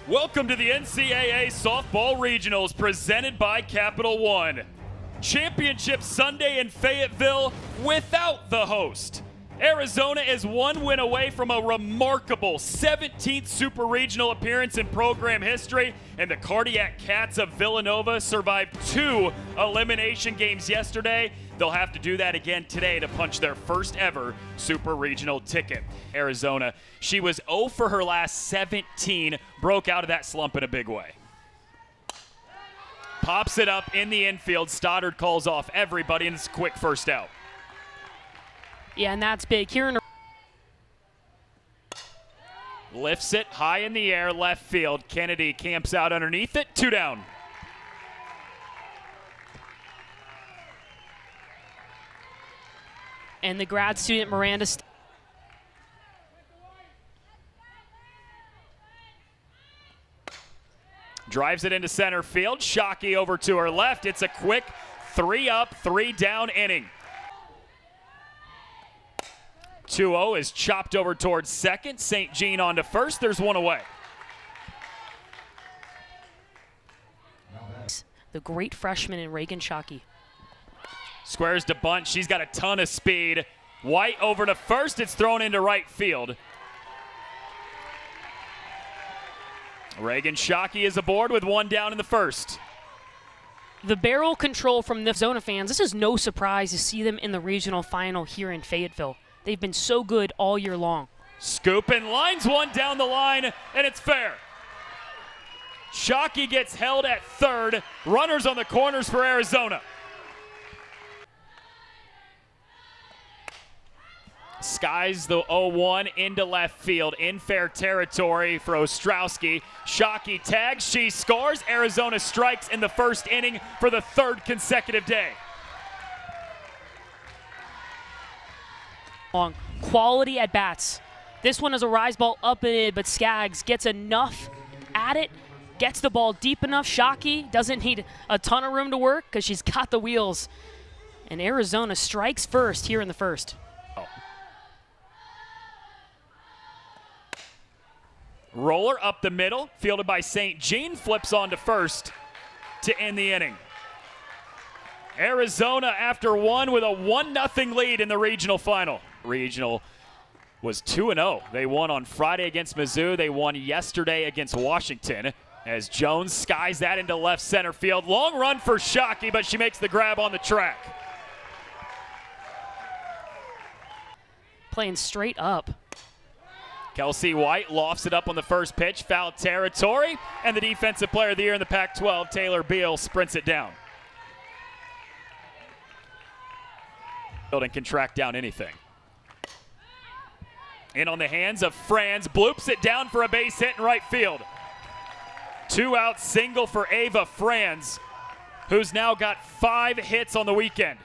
Welcome to the NCAA Softball Regionals presented by Capital One. Championship Sunday in Fayetteville without the host. Arizona is one win away from a remarkable 17th Super Regional appearance in program history, and the Cardiac Cats of Villanova survived 2 elimination games yesterday. They'll have to do that again today to punch their first ever Super Regional ticket. Arizona, she was 0 for her last 17, broke out of that slump in a big way. Pops it up in the infield. Stoddard calls off everybody, and it's a quick first out. Yeah, and that's big. Here in Lifts it high in the air, left field. Kennedy camps out underneath it, 2 down. and the grad student Miranda drives it into center field. Shockey over to her left. It's a quick 3 up, 3 down inning. 2-0 is chopped over towards second. St. Jean on to first. There's 1 away. the great freshman in Reagan Shockey. Squares to bunt. She's got a ton of speed. White over to first. It's thrown into right field. Reagan Shockey is aboard with 1 down in the first. The barrel control from the Arizona fans, this is no surprise to see them in the regional final here in Fayetteville. They've been so good all year long. Scoop and lines 1 down the line, and it's fair. Shockey gets held at third. Runners on the corners for Arizona. Skies the 0-1 into left field in fair territory for Ostrowski. Shockey tags, she scores. Arizona strikes in the first inning for the 3rd consecutive day. Long quality at bats. This one is a rise ball up and in, but Skaggs gets enough at it, gets the ball deep enough. Shockey doesn't need a ton of room to work because she's got the wheels. And Arizona strikes first here in the first. Roller up the middle, fielded by St. Jean, flips on to first to end the inning. Arizona after 1 with a 1-0 lead in the regional final. Regional was 2-0. They won on Friday against Mizzou. They won yesterday against Washington as Jones skies that into left center field. Long run for Shockey, but she makes the grab on the track. Playing straight up. Kelsey White lofts it up on the first pitch, foul territory, and the defensive player of the year in the Pac-12, Taylor Beal, sprints it down. Building can track down anything. In on the hands of Franz, bloops it down for a base hit in right field. 2-out single for Ava Franz, who's now got 5 hits on the weekend.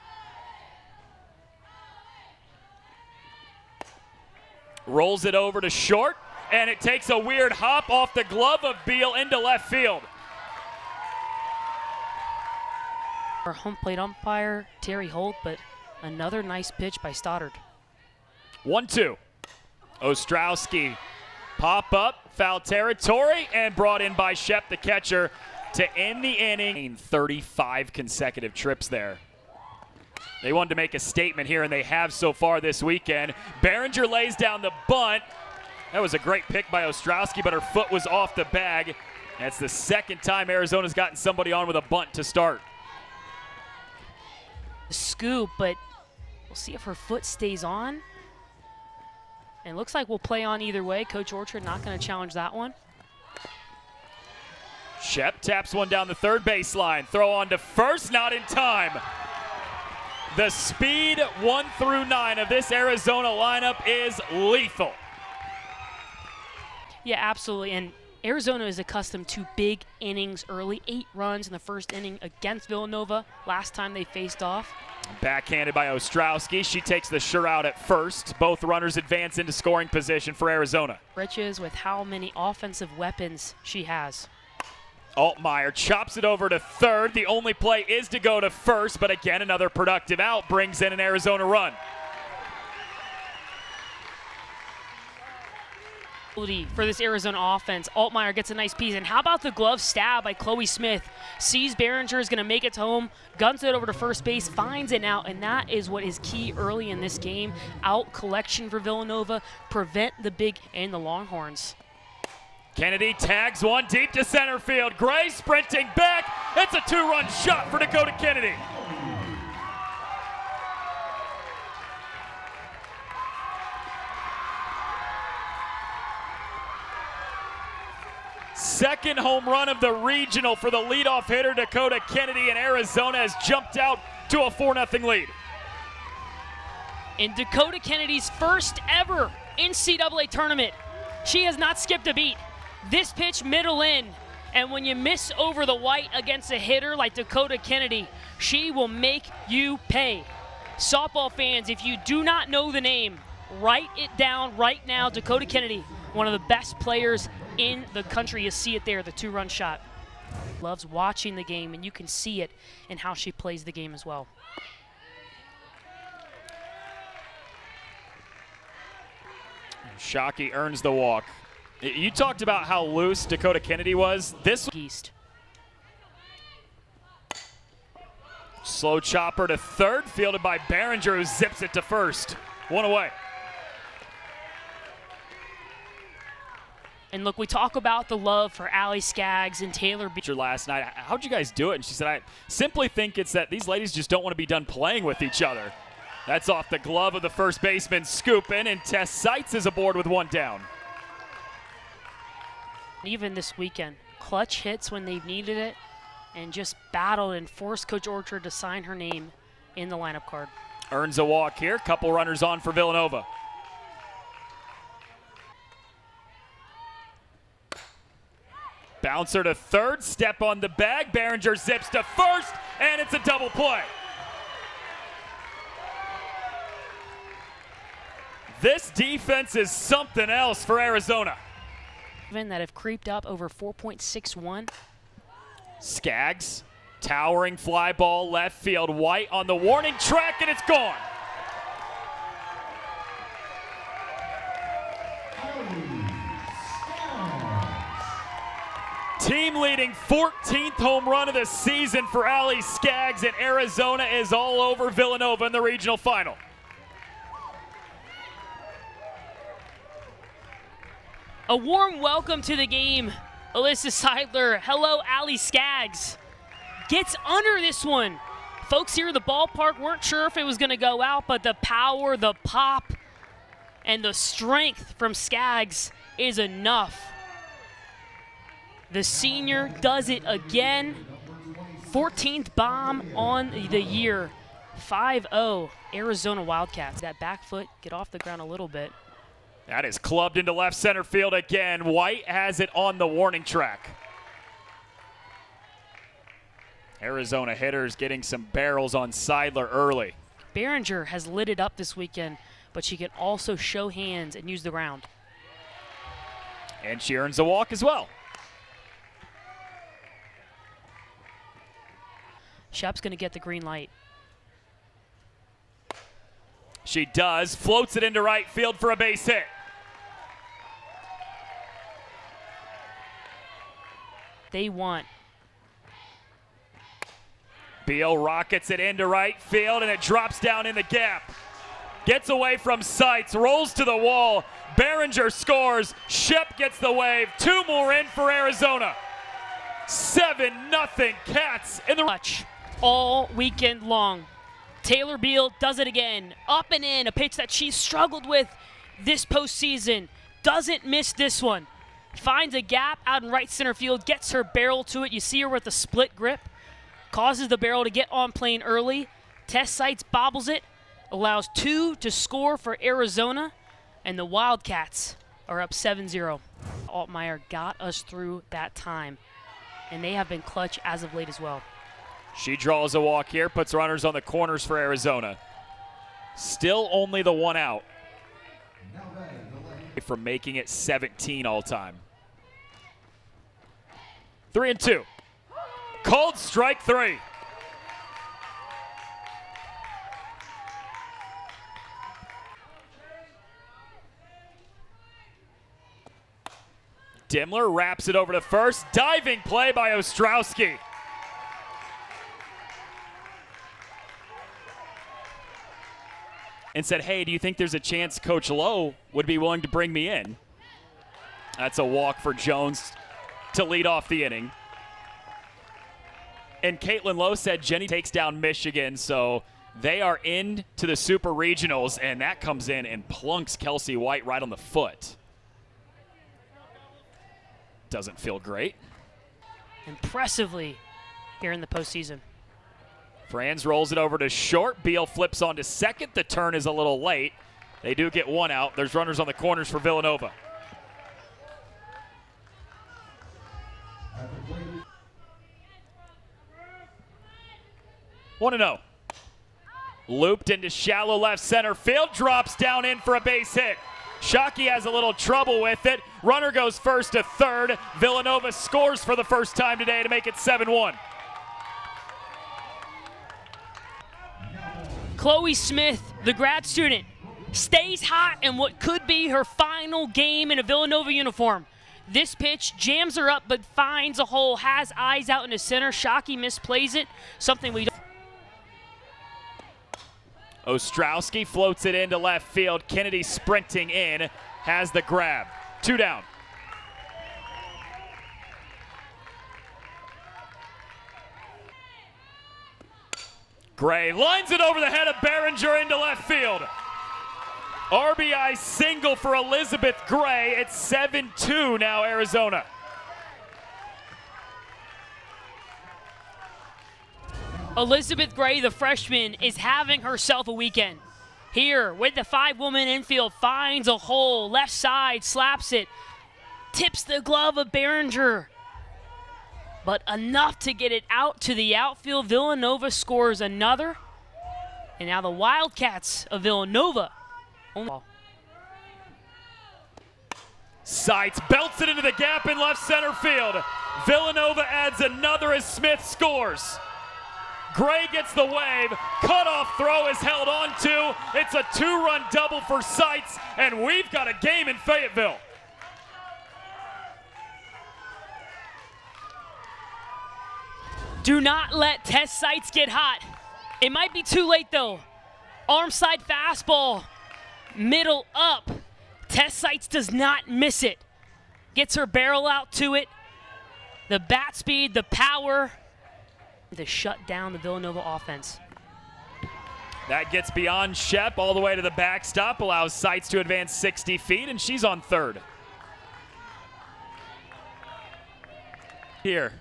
Rolls it over to short, and it takes a weird hop off the glove of Beal into left field. Our home plate umpire, Terry Holt, but another nice pitch by Stoddard. 1-2. Ostrowski pop up, foul territory, and brought in by Shep, the catcher, to end the inning. 35 consecutive trips there. They wanted to make a statement here, and they have so far this weekend. Behringer lays down the bunt. That was a great pick by Ostrowski, but her foot was off the bag. That's the 2nd time Arizona's gotten somebody on with a bunt to start. Scoop, but we'll see if her foot stays on. And it looks like we'll play on either way. Coach Orchard not going to challenge that one. Shep taps one down the third baseline. Throw on to first, not in time. The speed 1 through 9 of this Arizona lineup is lethal. Yeah, absolutely. And Arizona is accustomed to big innings early. 8 runs in the first inning against Villanova last time they faced off. Backhanded by Ostrowski. She takes the sure out at first. Both runners advance into scoring position for Arizona. Riches with how many offensive weapons she has. Altmaier chops it over to third. The only play is to go to first, but again, another productive out brings in an Arizona run. For this Arizona offense, Altmaier gets a nice piece. And how about the glove stab by Chloe Smith? Sees Behringer is going to make it home, guns it over to first base, finds it out, and that is what is key early in this game. Out collection for Villanova, prevent the big and the Longhorns. Kennedy tags one deep to center field. Gray sprinting back. It's a two-run shot for Dakota Kennedy. Second home run of the regional for the leadoff hitter, Dakota Kennedy, and Arizona has jumped out to a 4-0 lead. In Dakota Kennedy's first ever NCAA tournament, she has not skipped a beat. This pitch middle in, and when you miss over the white against a hitter like Dakota Kennedy, she will make you pay. Softball fans, if you do not know the name, write it down right now. Dakota Kennedy, one of the best players in the country. You see it there, the two-run shot. Loves watching the game, and you can see it in how she plays the game as well. Shockey earns the walk. You talked about how loose Dakota Kennedy was. This East. Slow chopper to third, fielded by Behringer, who zips it to first. One away. And look, we talk about the love for Allie Skaggs and Taylor Beecher Last night, how'd you guys do it? And she said, I simply think it's that these ladies just don't want to be done playing with each other. That's off the glove of the first baseman, scooping, and Tess Seitz is aboard with one down. Even this weekend, clutch hits when they've needed it, and just battled and forced Coach Orchard to sign her name in the lineup card. Earns a walk here, couple runners on for Villanova. Bouncer to third, step on the bag, Behringer zips to first, and it's a double play. This defense is something else for Arizona. That have creeped up over 4.61. Skaggs, towering fly ball left field, White on the warning track, and it's gone. Team leading 14th home run of the season for Allie Skaggs, and Arizona is all over Villanova in the regional final. A warm welcome to the game, Alyssa Seidler. Hello, Allie Skaggs. Gets under this one. Folks here at the ballpark weren't sure if it was going to go out, but the power, the pop, and the strength from Skaggs is enough. The senior does it again. 14th bomb on the year. 5-0 Arizona Wildcats. That back foot, get off the ground a little bit. That is clubbed into left center field again. White has it on the warning track. Arizona hitters getting some barrels on Seidler early. Behringer has lit it up this weekend, but she can also show hands and use the ground. And she earns a walk as well. Shep's going to get the green light. She does, floats it into right field for a base hit. They want. Beal rockets it into right field, and it drops down in the gap. Gets away from Seitz, rolls to the wall. Behringer scores. Shep gets the wave. Two more in for Arizona. 7-0 Cats in the Touch all weekend long. Taylor Beal does it again. Up and in, a pitch that she's struggled with this postseason. Doesn't miss this one. Finds a gap out in right center field, gets her barrel to it. You see her with a split grip. Causes the barrel to get on plane early. Tess Seitz bobbles it. Allows two to score for Arizona. And the Wildcats are up 7-0. Altmaier got us through that time. And they have been clutch as of late as well. She draws a walk here, puts runners on the corners for Arizona. Still only the one out from making it 17 all time. 3-2. Called strike three. Dimmler wraps it over to first. Diving play by Ostrowski. And said, hey, do you think there's a chance Coach Lowe would be willing to bring me in? That's a walk for Jones to lead off the inning. And Caitlin Lowe said Jenny takes down Michigan, so they are into the Super Regionals, and that comes in and plunks Kelsey White right on the foot. Doesn't feel great. Impressively here in the postseason. Franz rolls it over to short. Beal flips on to second. The turn is a little late. They do get one out. There's runners on the corners for Villanova. One to know. Looped into shallow left center field. Drops down in for a base hit. Shockey has a little trouble with it. Runner goes first to third. Villanova scores for the first time today to make it 7-1. Chloe Smith, the grad student, stays hot in what could be her final game in a Villanova uniform. This pitch jams her up but finds a hole, has eyes out into center. Shockey misplays it, something we don't. Ostrowski floats it into left field. Kennedy sprinting in, has the grab. 2 down. Gray lines it over the head of Behringer into left field. RBI single for Elizabeth Gray. It's 7-2 now, Arizona. Elizabeth Gray, the freshman, is having herself a weekend. Here, with the 5-woman infield, finds a hole, left side, slaps it, tips the glove of Behringer. But enough to get it out to the outfield. Villanova scores another. And now the Wildcats of Villanova. Seitz belts it into the gap in left center field. Villanova adds another as Smith scores. Gray gets the wave. Cutoff throw is held on to. It's a 2-run double for Seitz, and we've got a game in Fayetteville. Do not let Tess Seitz get hot. It might be too late though. Arm side fastball, middle up. Tess Seitz does not miss it. Gets her barrel out to it. The bat speed, the power, to shut down the Villanova offense. That gets beyond Shep all the way to the backstop, allows Seitz to advance 60 feet, and she's on third. Here.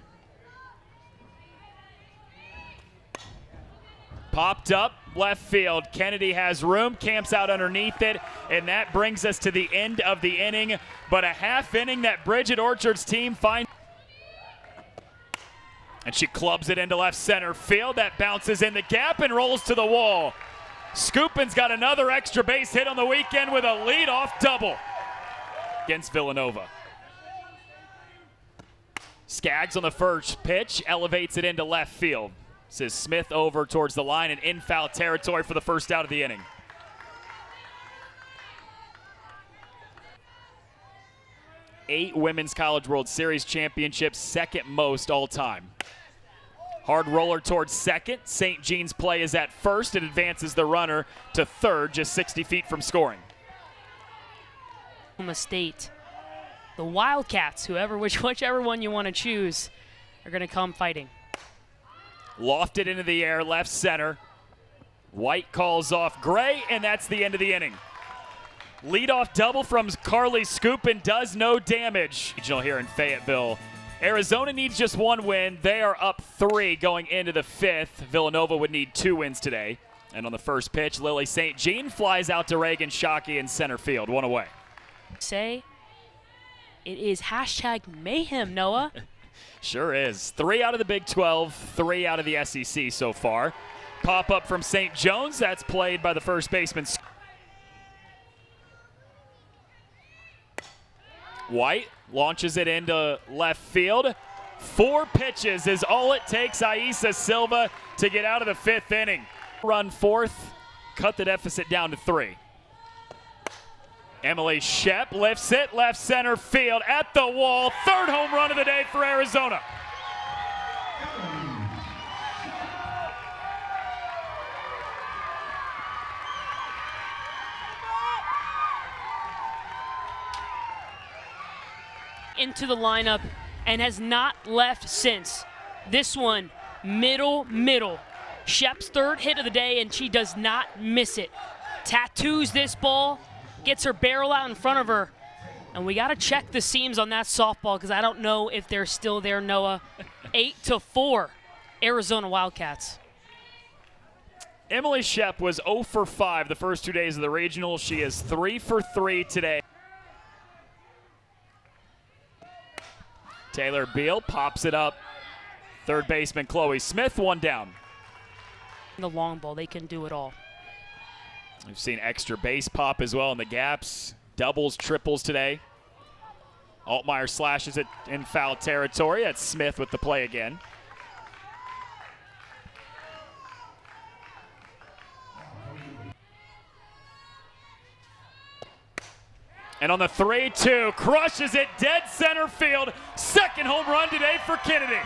Popped up, left field. Kennedy has room, camps out underneath it, and that brings us to the end of the inning. But a half inning that Bridget Orchard's team finds. And she clubs it into left center field. That bounces in the gap and rolls to the wall. Skupin's got another extra base hit on the weekend with a leadoff double against Villanova. Skaggs on the first pitch, elevates it into left field. This is Smith over towards the line and in foul territory for the first out of the inning. Eight Women's College World Series championships, second most all time. Hard roller towards second. St. Jean's play is at first. It advances the runner to third, just 60 feet from scoring. State. The Wildcats, whichever one you want to choose, are going to come fighting. Lofted into the air, left center. White calls off Gray, and that's the end of the inning. Leadoff double from Carly Skupin does no damage. Regional here in Fayetteville. Arizona needs just one win. They are up 3 going into the 5th. Villanova would need 2 wins today. And on the first pitch, Lily St. Jean flies out to Reagan Shockey in center field, 1 away. Say it is #mayhem, Noah. Sure is. 3 out of the Big 12, 3 out of the SEC so far. Pop up from St. Jones. That's played by the first baseman. White launches it into left field. 4 pitches is all it takes Aisa Silva to get out of the 5th inning. Run 4th, cut the deficit down to 3. Emily Shep lifts it, left center field, at the wall. Third home run of the day for Arizona. Into the lineup and has not left since. This one, middle. Shep's third hit of the day, and she does not miss it. Tattoos this ball, gets her barrel out in front of her. And we got to check the seams on that softball because I don't know if they're still there, Noah. 8-4, Arizona Wildcats. Emily Shep was 0 for 5 the first 2 days of the regional. She is 3 for 3 today. Taylor Beal pops it up. Third baseman Chloe Smith, one down. The long ball, they can do it all. We've seen extra base pop as well in the gaps. Doubles, triples today. Altmaier slashes it in foul territory. That's Smith with the play again. And on the 3-2, crushes it dead center field. Second home run today for Kennedy.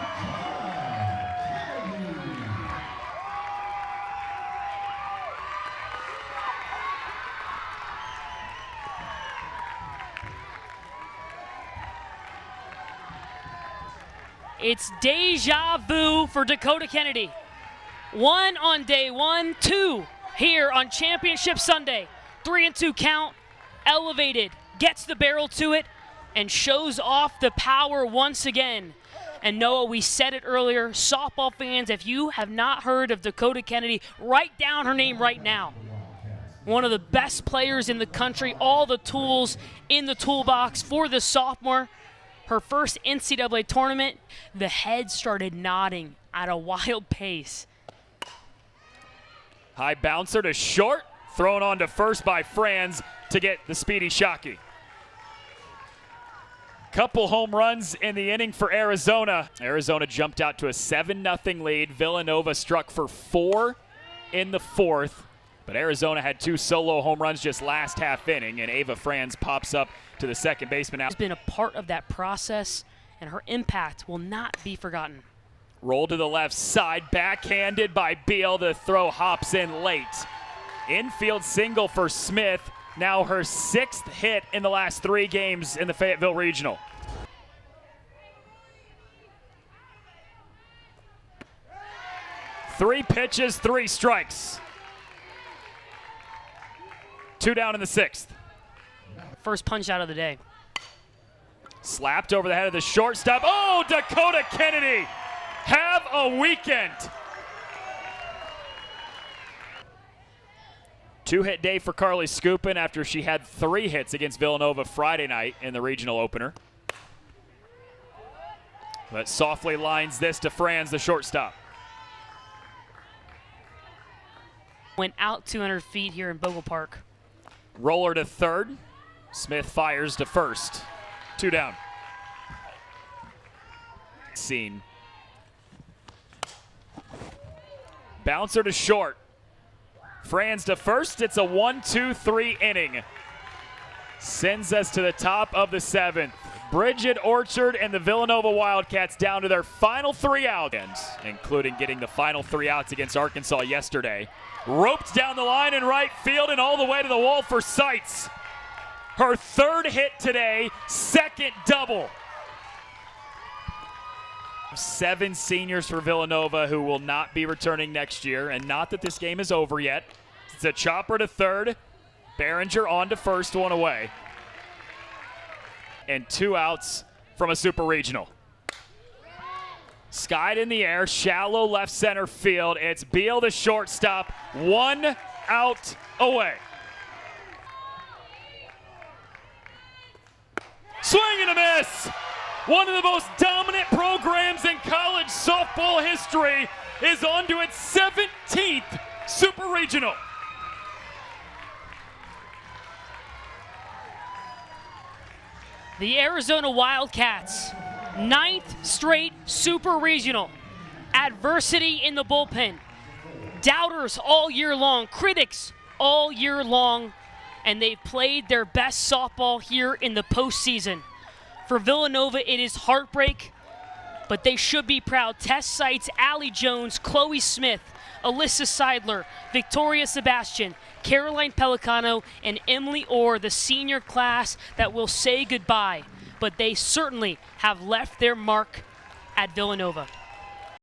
It's deja vu for Dakota Kennedy. 1 on day 1, 2 here on Championship Sunday. 3-2 count, elevated. Gets the barrel to it and shows off the power once again. And Noah, we said it earlier, softball fans, if you have not heard of Dakota Kennedy, write down her name right now. One of the best players in the country, all the tools in the toolbox for the sophomore. Her first NCAA tournament, the head started nodding at a wild pace. High bouncer to short, thrown on to first by Franz to get the speedy Shockey. Couple home runs in the inning for Arizona. Arizona jumped out to a 7-0 lead. Villanova struck for 4 in the 4th. But Arizona had 2 solo home runs just last half inning, and Ava Franz pops up to the second baseman. Has been a part of that process, and her impact will not be forgotten. Roll to the left side, backhanded by Beal. The throw hops in late. Infield single for Smith. Now her 6th hit in the last 3 games in the Fayetteville Regional. Three pitches, 3 strikes. 2 down in the 6th. First punch out of the day. Slapped over the head of the shortstop. Oh, Dakota Kennedy! Have a weekend! 2-hit day for Carly Skupin after she had 3 hits against Villanova Friday night in the regional opener. But softly lines this to Franz, the shortstop. Went out 200 feet here in Bogle Park. Roller to third. Smith fires to first. 2 down. Scene. Bouncer to short. Franz to first. It's a 1-2-3 inning. Sends us to the top of the 7th. Bridget Orchard and the Villanova Wildcats down to their final 3 outs, including getting the final 3 outs against Arkansas yesterday. Roped down the line in right field and all the way to the wall for Seitz. Her 3rd hit today, 2nd double. 7 seniors for Villanova who will not be returning next year, and not that this game is over yet. It's a chopper to third, Behringer on to first, 1 away. And 2 outs from a super regional. Skied in the air, shallow left center field. It's Beal, the shortstop, 1 out away. Swing and a miss! One of the most dominant programs in college softball history is on to its 17th Super Regional. The Arizona Wildcats, 9th straight Super Regional. Adversity in the bullpen. Doubters all year long, critics all year long. and they've played their best softball here in the postseason. For Villanova, it is heartbreak, but they should be proud. Tess Seitz, Allie Jones, Chloe Smith, Alyssa Seidler, Victoria Sebastian, Caroline Pelicano, and Emily Orr, the senior class that will say goodbye. But they certainly have left their mark at Villanova.